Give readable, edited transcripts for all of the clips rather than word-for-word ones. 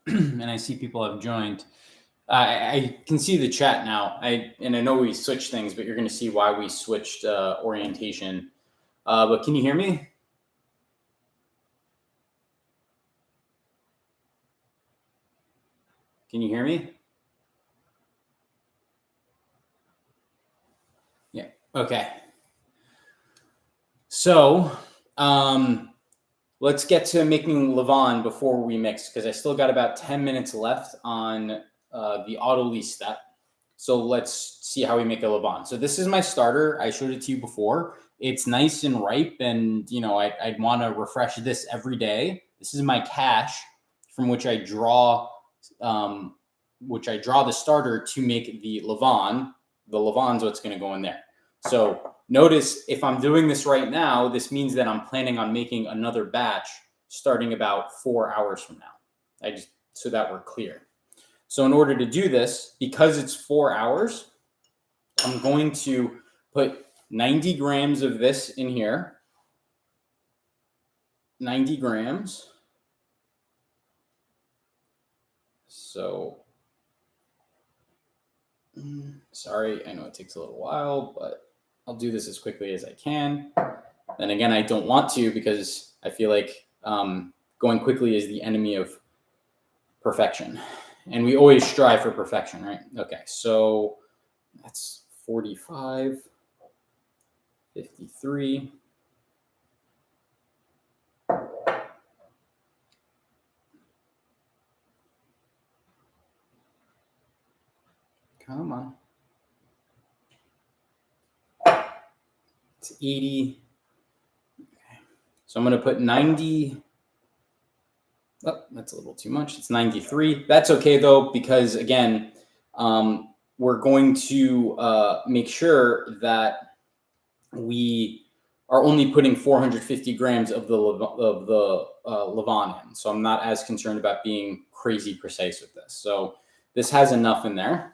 And I see people have joined. I can see the chat now. I know we switched things, but you're going to see why we switched orientation. But can you hear me? Can you hear me? Yeah. Okay. So let's get to making levain before we mix, because I still got about 10 minutes left on the autolyse step. So let's see how we make a levain. So this is my starter. I showed it to you before. It's nice and ripe, and I'd want to refresh this every day. This is my cache from which I draw the starter to make the levain. The levain's what's going to go in there. So notice if I'm doing this right now, this means that I'm planning on making another batch starting about 4 hours from now. So that we're clear. So in order to do this, because it's 4 hours, I'm going to put 90 grams of this in here. 90 grams. So, sorry, I know it takes a little while, but I'll do this as quickly as I can. Then again, I don't want to, because I feel like going quickly is the enemy of perfection. And we always strive for perfection, right? Okay, so that's 45, 53. Come on. It's 80. Okay. So I'm going to put 90. Oh, that's a little too much. It's 93. That's okay, though, because, again, we're going to make sure that we are only putting 450 grams of the levain in. So I'm not as concerned about being crazy precise with this. So this has enough in there.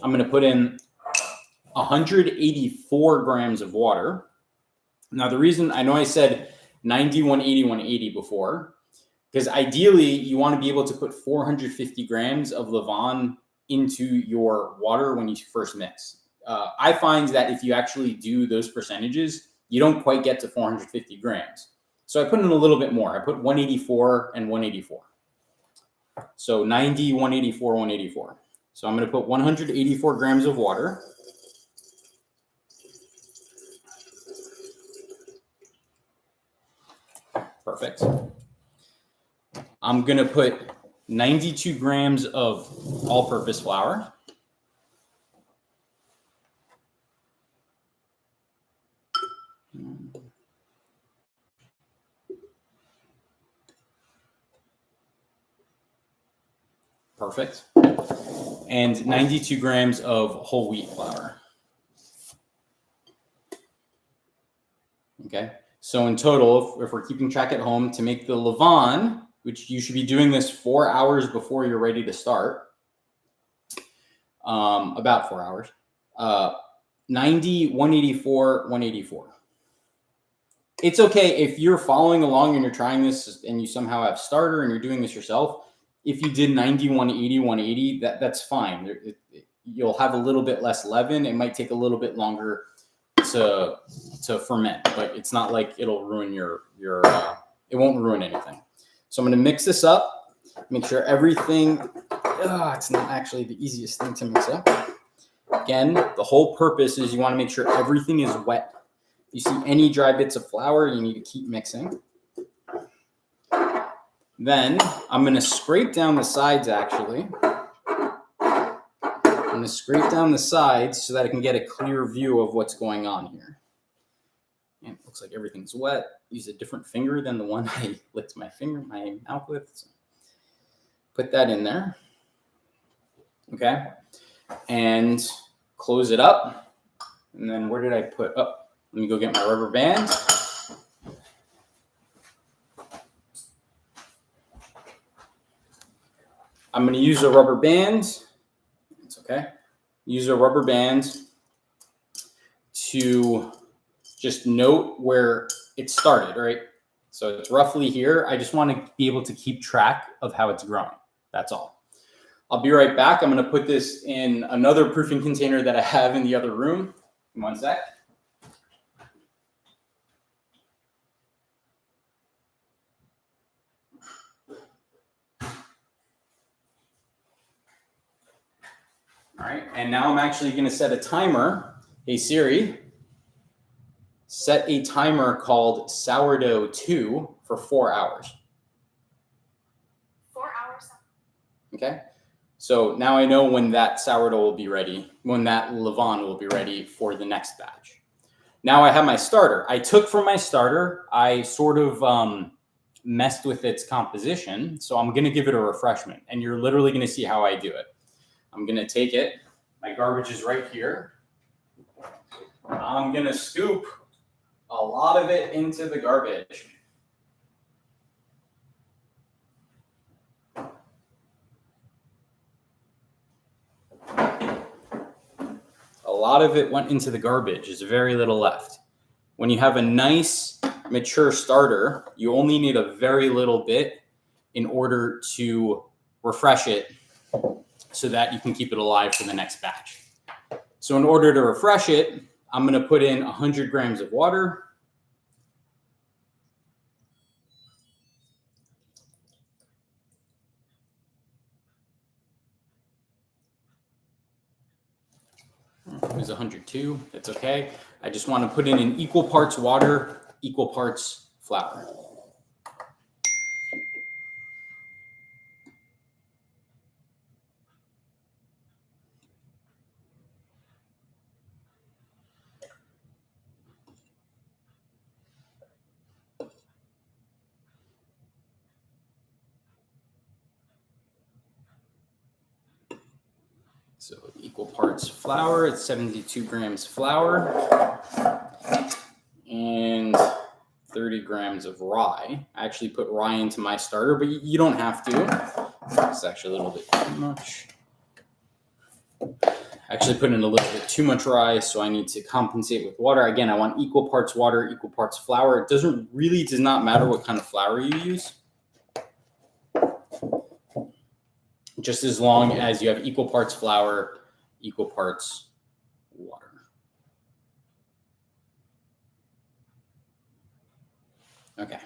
I'm going to put in 184 grams of water. Now, the reason I know I said 90, 180, 180 before, because ideally you want to be able to put 450 grams of levain into your water when you first mix. I find that if you actually do those percentages, you don't quite get to 450 grams. So I put in a little bit more. I put 184 and 184. So 90, 184, 184. So I'm going to put 184 grams of water. Perfect. I'm going to put 92 grams of all-purpose flour. Perfect. And 92 grams of whole wheat flour. Okay. So in total, if we're keeping track at home, to make the levain, which you should be doing this 4 hours before you're ready to start, about 4 hours, 90, 184, 184. It's okay if you're following along and you're trying this and you somehow have starter and you're doing this yourself. If you did 90, 180, 180, that's fine. You'll have a little bit less leaven. It might take a little bit longer to ferment, but it's not like it'll ruin it won't ruin anything. So I'm going to mix this up, make sure everything, it's not actually the easiest thing to mix up. Again, the whole purpose is you want to make sure everything is wet. If you see any dry bits of flour, you need to keep mixing. Then I'm going to scrape down the sides, actually. I'm going to scrape down the sides so that I can get a clear view of what's going on here. And it looks like everything's wet. Use a different finger than the one I licked my mouth with. So put that in there. Okay. And close it up. And then where did I put? Oh, let me go get my rubber band. I'm going to use a rubber band. It's okay. Use a rubber band to just note where it started, right? So it's roughly here. I just want to be able to keep track of how it's growing. That's all. I'll be right back. I'm going to put this in another proofing container that I have in the other room. In 1 sec. All right, and now I'm actually going to set a timer. Hey Siri, set a timer called Sourdough 2 for 4 hours. 4 hours. Okay, so now I know when that sourdough will be ready, when that levain will be ready for the next batch. Now I have my starter. I took from my starter, I sort of messed with its composition, so I'm going to give it a refreshment, and you're literally going to see how I do it. I'm going to take it. My garbage is right here. I'm going to scoop a lot of it into the garbage. A lot of it went into the garbage. There's very little left. When you have a nice, mature starter, you only need a very little bit in order to refresh it so that you can keep it alive for the next batch. So in order to refresh it, I'm going to put in 100 grams of water. It was 102. That's okay. I just want to put in equal parts water, equal parts flour. So equal parts flour, it's 72 grams flour and 30 grams of rye. I actually put rye into my starter, but you don't have to. It's actually a little bit too much. Actually put in a little bit too much rye, so I need to compensate with water. Again, I want equal parts water, equal parts flour. It does not matter what kind of flour you use, just as long as you have equal parts flour, equal parts water. Okay,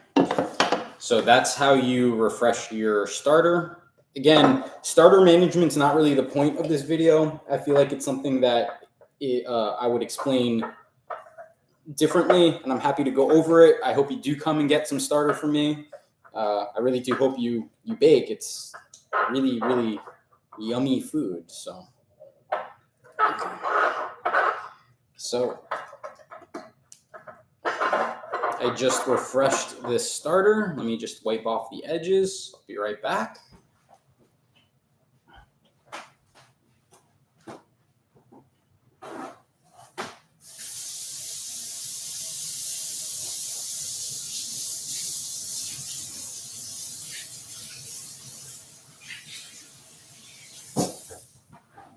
so that's how you refresh your starter. Again, starter management's not really the point of this video. I feel like it's something that I would explain differently, and I'm happy to go over it. I hope you do come and get some starter from me. I really do hope you bake. It's really, really yummy food. So, okay. So I just refreshed this starter. Let me just wipe off the edges. I'll be right back.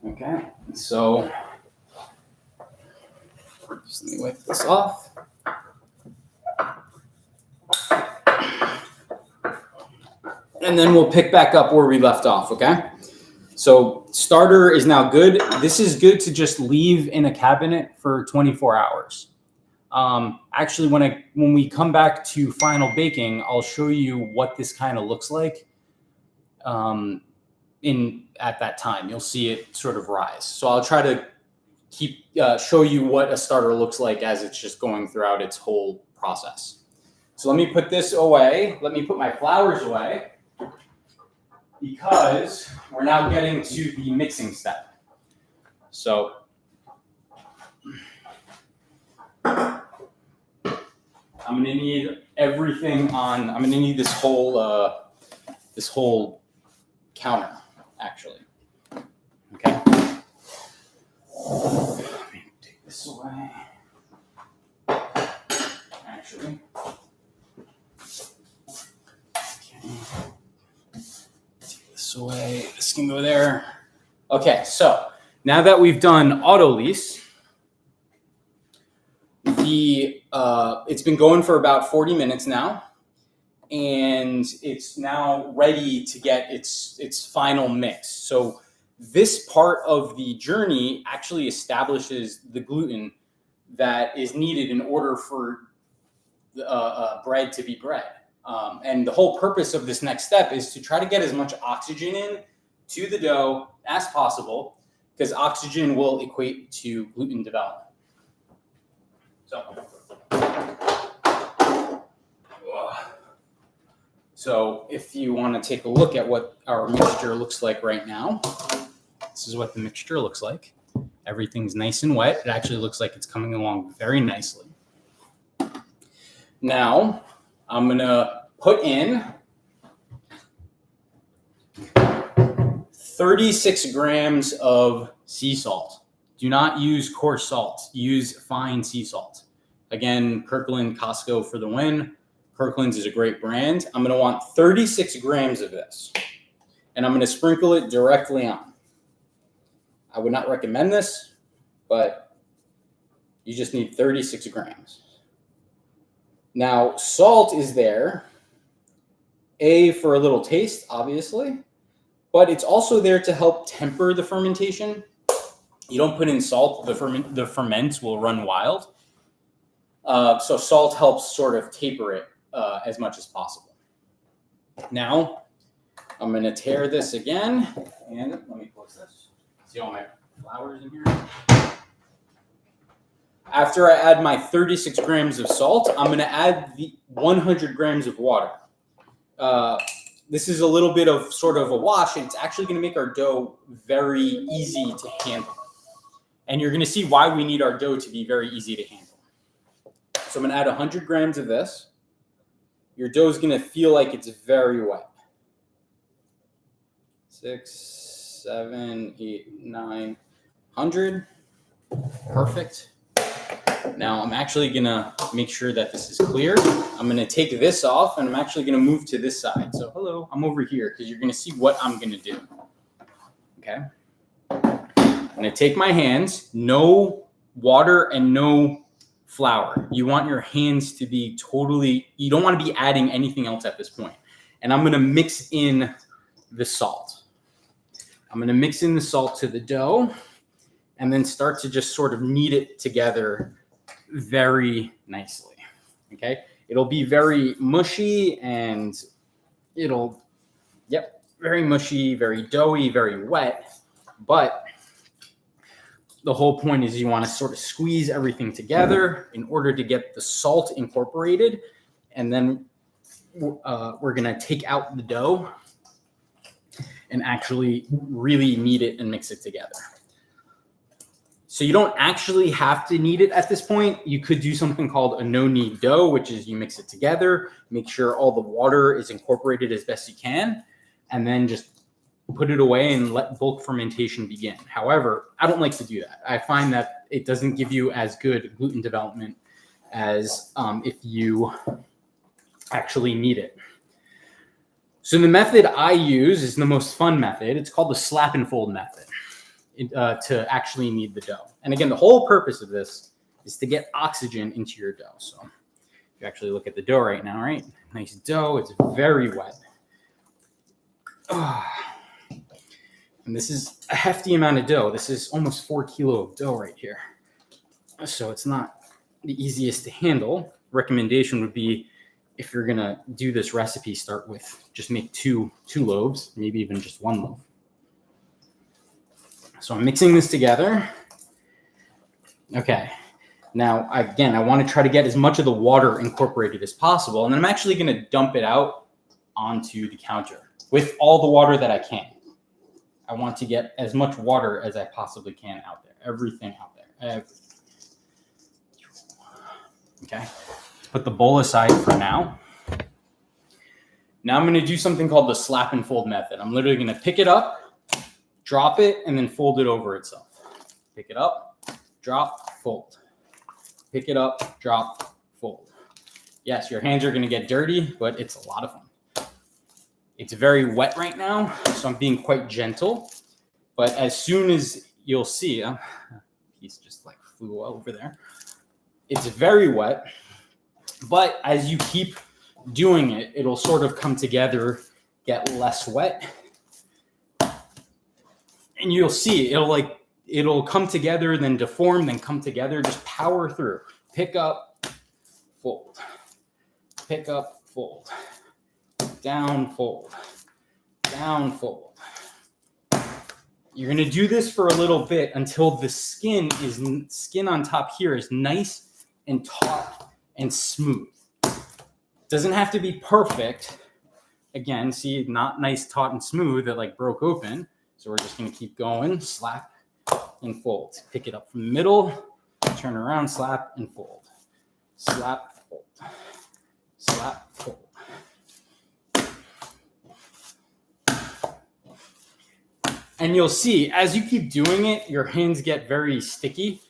Okay, so just let me wipe this off. And then we'll pick back up where we left off, okay? So starter is now good. This is good to just leave in a cabinet for 24 hours. Actually, when we come back to final baking, I'll show you what this kind of looks like at that time. You'll see it sort of rise. So I'll try to show you what a starter looks like as it's just going throughout its whole process. So let me put this away. Let me put my flours away, because we're now getting to the mixing step. So I'm going to need everything on. I'm going to need this whole counter, actually. Okay. Let me take this away. Actually. Away. This can go there. Okay, so now that we've done auto lease, it's been going for about 40 minutes now, and it's now ready to get its final mix. So this part of the journey actually establishes the gluten that is needed in order for the bread to be bread. And the whole purpose of this next step is to try to get as much oxygen in to the dough as possible, because oxygen will equate to gluten development. So if you want to take a look at what our mixture looks like right now, this is what the mixture looks like. Everything's nice and wet. It actually looks like it's coming along very nicely. Now, I'm going to put in 36 grams of sea salt. Do not use coarse salt. Use fine sea salt. Again, Kirkland Costco for the win. Kirkland's is a great brand. I'm going to want 36 grams of this, and I'm going to sprinkle it directly on. I would not recommend this, but you just need 36 grams. Now, salt is there, for a little taste, obviously, but it's also there to help temper the fermentation. You don't put in salt, the ferments will run wild. So salt helps sort of taper it as much as possible. Now, I'm going to tear this again, and let me close this. See all my flours in here? After I add my 36 grams of salt, I'm going to add the 100 grams of water. This is a little bit of sort of a wash, and it's actually going to make our dough very easy to handle. And you're going to see why we need our dough to be very easy to handle. So I'm going to add 100 grams of this. Your dough is going to feel like it's very wet. 6, 7, 8, 9, 100. Perfect. Now I'm actually going to make sure that this is clear. I'm going to take this off, and I'm actually going to move to this side. So hello, I'm over here because you're going to see what I'm going to do. Okay. I'm going to take my hands, no water and no flour. You want your hands to be totally, you don't want to be adding anything else at this point. And I'm going to mix in the salt. I'm going to mix in the salt to the dough and then start to just sort of knead it together very nicely. Okay. It'll be very mushy and it'll, very mushy, very doughy, very wet. But the whole point is you want to sort of squeeze everything together in order to get the salt incorporated. And then we're going to take out the dough and actually really knead it and mix it together. So you don't actually have to knead it at this point. You could do something called a no-knead dough, which is you mix it together, make sure all the water is incorporated as best you can, and then just put it away and let bulk fermentation begin. However, I don't like to do that. I find that it doesn't give you as good gluten development as if you actually knead it. So the method I use is the most fun method. It's called the slap and fold method. To actually knead the dough. And again, the whole purpose of this is to get oxygen into your dough. So if you actually look at the dough right now, right? Nice dough. It's very wet. And this is a hefty amount of dough. This is almost 4 kilos of dough right here. So it's not the easiest to handle. Recommendation would be, if you're going to do this recipe, start with just make two loaves, maybe even just one loaf. So I'm mixing this together. Okay. Now, again, I want to try to get as much of the water incorporated as possible. And then I'm actually going to dump it out onto the counter with all the water that I can. I want to get as much water as I possibly can out there. Everything out there. Everything. Okay. Let's put the bowl aside for now. Now I'm going to do something called the slap and fold method. I'm literally going to pick it up, drop it, and then fold it over itself. Pick it up, drop, fold. Pick it up, drop, fold. Yes, your hands are going to get dirty, but it's a lot of fun. It's very wet right now, so I'm being quite gentle. But as soon as you'll see, a piece just like flew over there. It's very wet, but as you keep doing it, it'll sort of come together, get less wet. And you'll see it'll come together, then deform, then come together. Just power through. Pick up, fold. Pick up, fold. Down, fold. Down, fold. You're going to do this for a little bit until the skin on top here is nice and taut and smooth. Doesn't have to be perfect. Again, see, not nice, taut, and smooth. It like broke open. So we're just going to keep going, slap and fold. Pick it up from the middle, turn around, slap and fold. Slap, fold. Slap, fold. And you'll see, as you keep doing it, your hands get very sticky,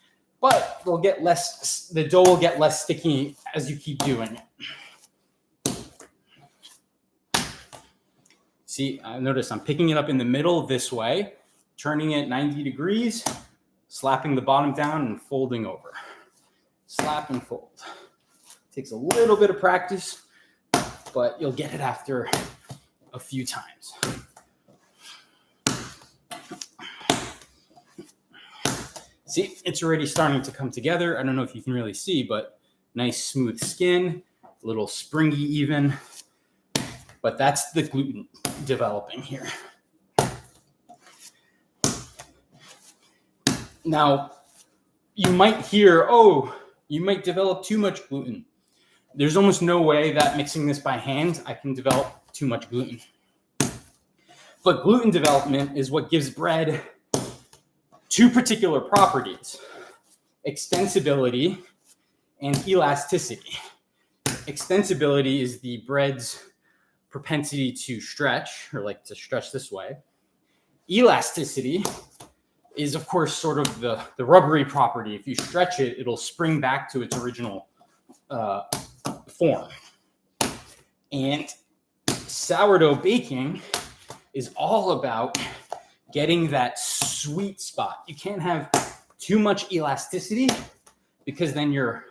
but they'll get less, the dough will get less sticky as you keep doing it. See, notice I'm picking it up in the middle this way, turning it 90 degrees, slapping the bottom down and folding over. Slap and fold. Takes a little bit of practice, but you'll get it after a few times. See, it's already starting to come together. I don't know if you can really see, but nice smooth skin, a little springy even. But that's the gluten developing here. Now, you might hear, oh, you might develop too much gluten. There's almost no way that mixing this by hand, I can develop too much gluten. But gluten development is what gives bread two particular properties: extensibility and elasticity. Extensibility is the bread's propensity to stretch, or like to stretch this way. Elasticity is, of course, sort of the rubbery property. If you stretch it, it'll spring back to its original form. And sourdough baking is all about getting that sweet spot. You can't have too much elasticity because then your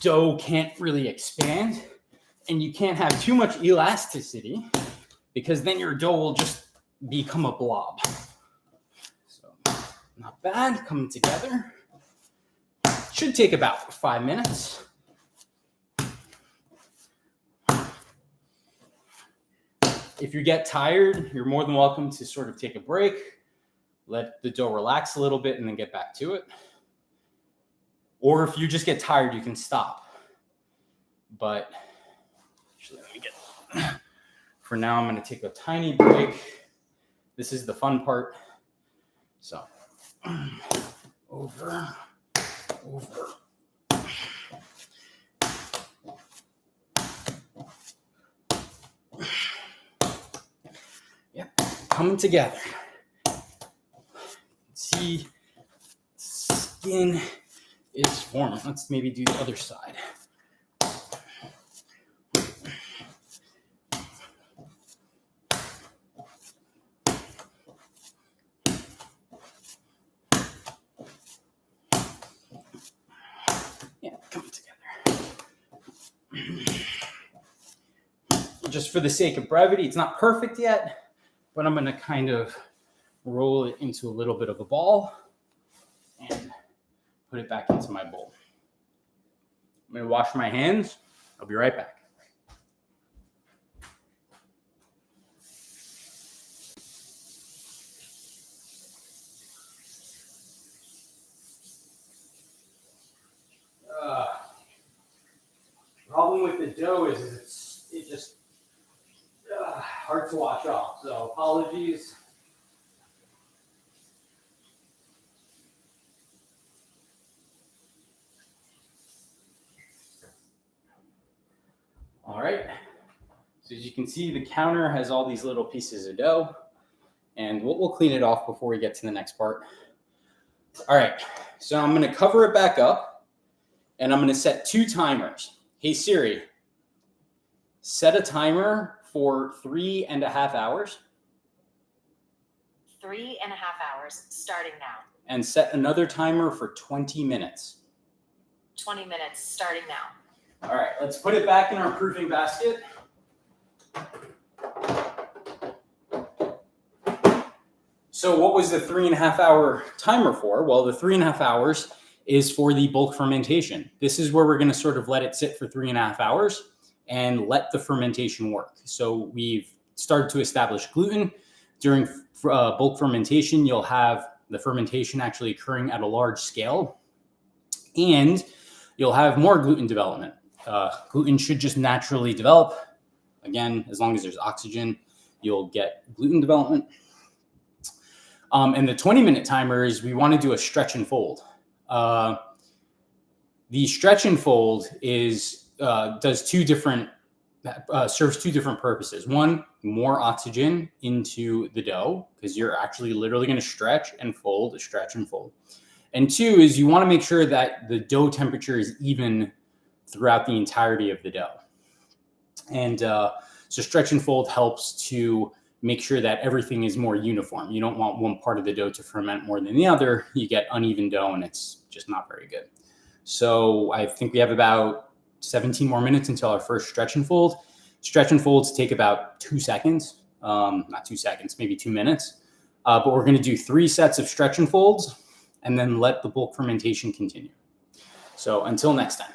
dough can't really expand, and you can't have too much elasticity because then your dough will just become a blob. So not bad, coming together. Should take about 5 minutes. If you get tired, you're more than welcome to sort of take a break, let the dough relax a little bit, and then get back to it. Or if you just get tired, you can stop. But actually, let me get, for now, I'm going to take a tiny break. This is the fun part. So, over. Yep, coming together. See, skin is forming. Let's maybe do the other side. Yeah, coming together. Just for the sake of brevity, it's not perfect yet, but I'm going to kind of roll it into a little bit of a ball and put it back into my bowl. I'm going to wash my hands. I'll be right back. Problem with the dough is it's just hard to wash off. So apologies. All right. So as you can see, the counter has all these little pieces of dough, and we'll clean it off before we get to the next part. All right. So I'm going to cover it back up, and I'm going to set 2 timers. Hey Siri, set a timer for 3.5 hours. 3.5 hours, starting now. And set another timer for 20 minutes. 20 minutes, starting now. All right, let's put it back in our proofing basket. So what was the 3.5 hour timer for? Well, the 3.5 hours is for the bulk fermentation. This is where we're going to sort of let it sit for 3.5 hours and let the fermentation work. So we've started to establish gluten. During bulk fermentation, you'll have the fermentation actually occurring at a large scale, and you'll have more gluten development. Gluten should just naturally develop. Again, as long as there's oxygen, you'll get gluten development. And the 20-minute timer is we want to do a stretch and fold. The stretch and fold is serves 2 different purposes. One, more oxygen into the dough, because you're actually literally going to stretch and fold, stretch and fold. And 2 is you want to make sure that the dough temperature is even throughout the entirety of the dough. And so stretch and fold helps to make sure that everything is more uniform. You don't want one part of the dough to ferment more than the other. You get uneven dough, and it's just not very good. So I think we have about 17 more minutes until our first stretch and fold. Stretch and folds take about 2 seconds, not 2 seconds, maybe 2 minutes. But we're going to do 3 sets of stretch and folds and then let the bulk fermentation continue. So until next time.